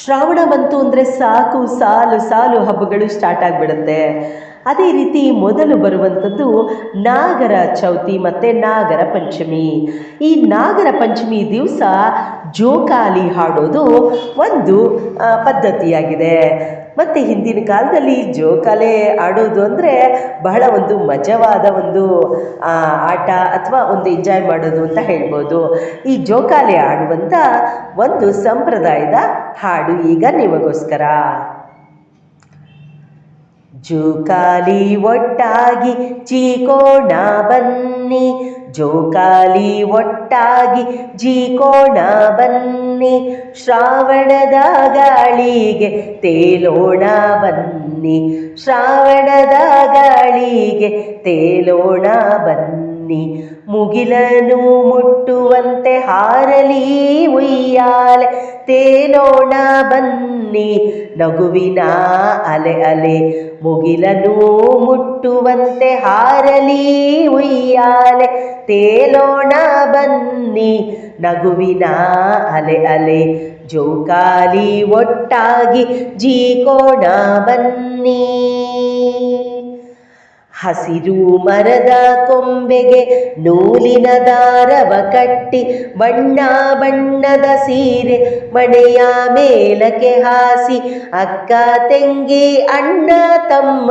ಶ್ರಾವಣ ಬಂತು ಅಂದರೆ ಸಾಕು, ಸಾಲು ಸಾಲು ಹಬ್ಬಗಳು ಸ್ಟಾರ್ಟ್ ಆಗಿಬಿಡುತ್ತೆ. ಅದೇ ರೀತಿ ಮೊದಲು ಬರುವಂಥದ್ದು ನಾಗರ ಚೌತಿ ಮತ್ತು ನಾಗರ ಪಂಚಮಿ. ಈ ನಾಗರ ಪಂಚಮಿ ದಿವಸ ಜೋಕಾಲಿ ಹಾಡೋದು ಒಂದು ಪದ್ಧತಿಯಾಗಿದೆ. ಮತ್ತು ಹಿಂದಿನ ಕಾಲದಲ್ಲಿ ಜೋಕಾಲಿ ಆಡೋದು ಅಂದರೆ ಬಹಳ ಒಂದು ಮಜವಾದ ಒಂದು ಆಟ ಅಥವಾ ಒಂದು ಎಂಜಾಯ್ ಮಾಡೋದು ಅಂತ ಹೇಳ್ಬೋದು. ಈ ಜೋಕಾಲಿ ಆಡುವಂಥ ಒಂದು ಸಂಪ್ರದಾಯದ ಹಾಡು ಈಗ ನಿಮಗೋಸ್ಕರ. ಜೋಕಾಲಿ ಒಟ್ಟಾಗಿ ಚೀಕೋಣ ಬನ್ನಿ, ಜೋಕಾಲಿ ಒಟ್ಟಾಗಿ ಜೀಕೋಣ ಬನ್ನಿ, ಶ್ರಾವಣದ ಗಾಳಿಗೆ ತೇಲೋಣ ಬನ್ನಿ, ಶ್ರಾವಣದ ಗಾಳಿಗೆ ತೇಲೋಣ ಬನ್ನಿ, ಮುಗಿಲನು ಮುಟ್ಟುವಂತೆ ಹಾರಲಿ ಉಯ್ಯಾಲೆ ತೇಲೋಣ ಬನ್ನಿ, ನಗುವಿನ ಅಲೆ ಅಲೆ ಮುಗಿಲನು ಮುಟ್ಟುವಂತೆ ಹಾರಲಿ ಉಯ್ಯಾಲೆ ತೇಲೋಣ ಬನ್ನಿ, ನಗುವಿನ ಅಲೆ ಅಲೆ ಜೋಕಾಲಿ ಒಟ್ಟಾಗಿ ಜೀಕೋಣ ಬನ್ನಿ. ಹಸಿರು ಮರದ ಕೊಂಬೆಗೆ ನೂಲಿನ ದಾರವ ಕಟ್ಟಿ, ಬಣ್ಣ ಬಣ್ಣದ ಸೀರೆ ಮಣೆಯ ಮೇಲಕ್ಕೆ ಹಾಸಿ, ಅಕ್ಕ ತಂಗಿ ಅಣ್ಣ ತಮ್ಮ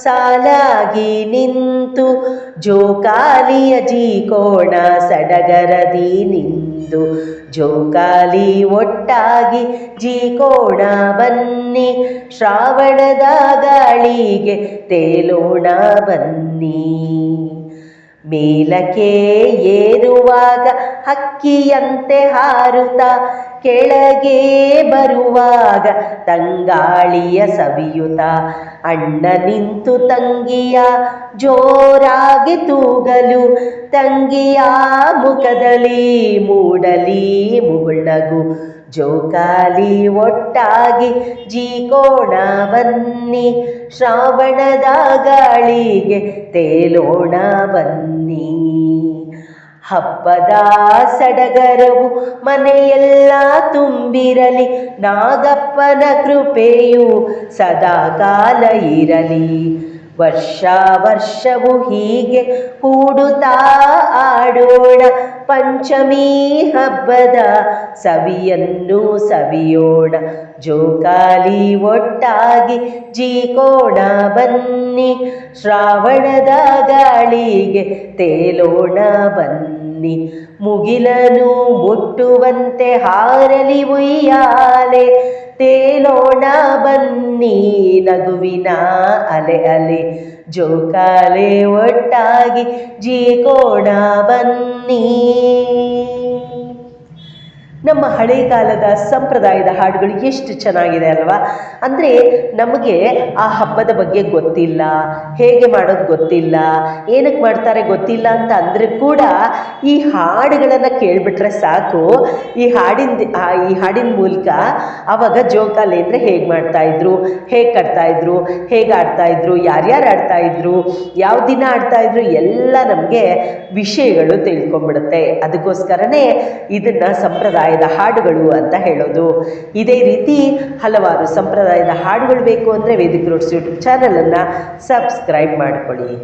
ಸಾಲಾಗಿ ನಿಂತು, ಜೋಕಾಲಿಯ ಜೀಕೋಣ ಸಡಗರದಿ ನಿಂದು, ಜೋಕಾಲಿ ಒಟ್ಟಾಗಿ ಜೀಕೋಣ ಬನ್ನಿ, ಶ್ರಾವಣದ ಗಾಳಿಗೆ ತೇಲೋಣ ಬನ್ನಿ. ಮೇಲಕ್ಕೆ ಏರುವಾಗ ಹಕ್ಕಿಯಂತೆ ಹಾರುತ್ತಾ, ಕೆಳಗೆ ಬರುವಾಗ ತಂಗಾಳಿಯ ಸವಿಯುತ್ತ, ಅಣ್ಣ ನಿಂತು ತಂಗಿಯ ಜೋರಾಗಿ ತೂಗಲು, ತಂಗಿಯ ಮುಖದಲ್ಲಿ ಮೂಡಲಿ ಮುಗುಳ್ನಗು, ಜೋಕಾಲಿ ಒಟ್ಟಾಗಿ ಜೀಕೋಣ ಬನ್ನಿ, ಶ್ರಾವಣದ ಗಾಳಿಗೆ ತೇಲೋಣ ಬನ್ನಿ. ಹಬ್ಬದ ಸಡಗರವು ಮನೆಯೆಲ್ಲ ತುಂಬಿರಲಿ, ನಾಗಪ್ಪನ ಕೃಪೆಯು ಸದಾ ಕಾಲ ಇರಲಿ, ವರ್ಷ ವರ್ಷವು ಹೀಗೆ ಕೂಡುತ್ತಾ ಆಡೋಣ, ಪಂಚಮಿ ಹಬ್ಬದ ಸವಿಯನ್ನು ಸವಿಯೋಣ, ಜೋಕಾಲಿ ಒಟ್ಟಾಗಿ ಜೀಕೋಣ ಬನ್ನಿ, ಶ್ರಾವಣದ ಗಾಳಿಗೆ ತೇಲೋಣ ಬನ್ನಿ, ಮುಗಿಲನು ಮುಟ್ಟುವಂತೆ ಹಾರಲಿ ಉಯ್ಯಾಲೆ ತೇಲೋಣ ಬನ್ನಿ, ನಗುವಿನ ಅಲೆ ಅಲೆ ಜೋಕಾಲಿ ಒಟ್ಟಾಗಿ ಜೀಕೋಣ ಬನ್ನಿ. ನಮ್ಮ ಹಳೆ ಕಾಲದ ಸಂಪ್ರದಾಯದ ಹಾಡುಗಳು ಎಷ್ಟು ಚೆನ್ನಾಗಿದೆ ಅಲ್ವಾ? ಅಂದರೆ ನಮಗೆ ಆ ಹಬ್ಬದ ಬಗ್ಗೆ ಗೊತ್ತಿಲ್ಲ, ಹೇಗೆ ಮಾಡೋದು ಗೊತ್ತಿಲ್ಲ, ಏನಕ್ಕೆ ಮಾಡ್ತಾರೆ ಗೊತ್ತಿಲ್ಲ ಅಂತ ಅಂದರೆ ಕೂಡ ಈ ಹಾಡುಗಳನ್ನು ಕೇಳಿಬಿಟ್ರೆ ಸಾಕು, ಈ ಹಾಡಿನ ಮೂಲಕ ಆವಾಗ ಜೋಕಾಲಿ ಅಂದರೆ ಹೇಗೆ ಮಾಡ್ತಾಯಿದ್ರು, ಹೇಗೆ ಕಟ್ತಾಯಿದ್ರು, ಹೇಗೆ ಆಡ್ತಾಯಿದ್ರು, ಯಾರ್ಯಾರು ಆಡ್ತಾಯಿದ್ರು, ಯಾವ ದಿನ ಆಡ್ತಾಯಿದ್ರು ಎಲ್ಲ ನಮಗೆ ವಿಷಯಗಳು ತಿಳ್ಕೊಂಬಿಡುತ್ತೆ. ಅದಕ್ಕೋಸ್ಕರನೇ ಇದನ್ನು ಸಂಪ್ರದಾಯದ ಹಾಡುಗಳು ಅಂತ ಹೇಳೋದು. ಇದೇ ರೀತಿ ಹಲವಾರು ಸಂಪ್ರದಾಯದ ಹಾಡುಗಳು ಬೇಕು ಅಂದರೆ ವೇದಿಕ್ ರೂಟ್ಸ್ ಯೂಟ್ಯೂಬ್ ಚಾನಲನ್ನು ಸಬ್ಸ್ಕ್ರೈಬ್ ಮಾಡಿಕೊಳ್ಳಿ.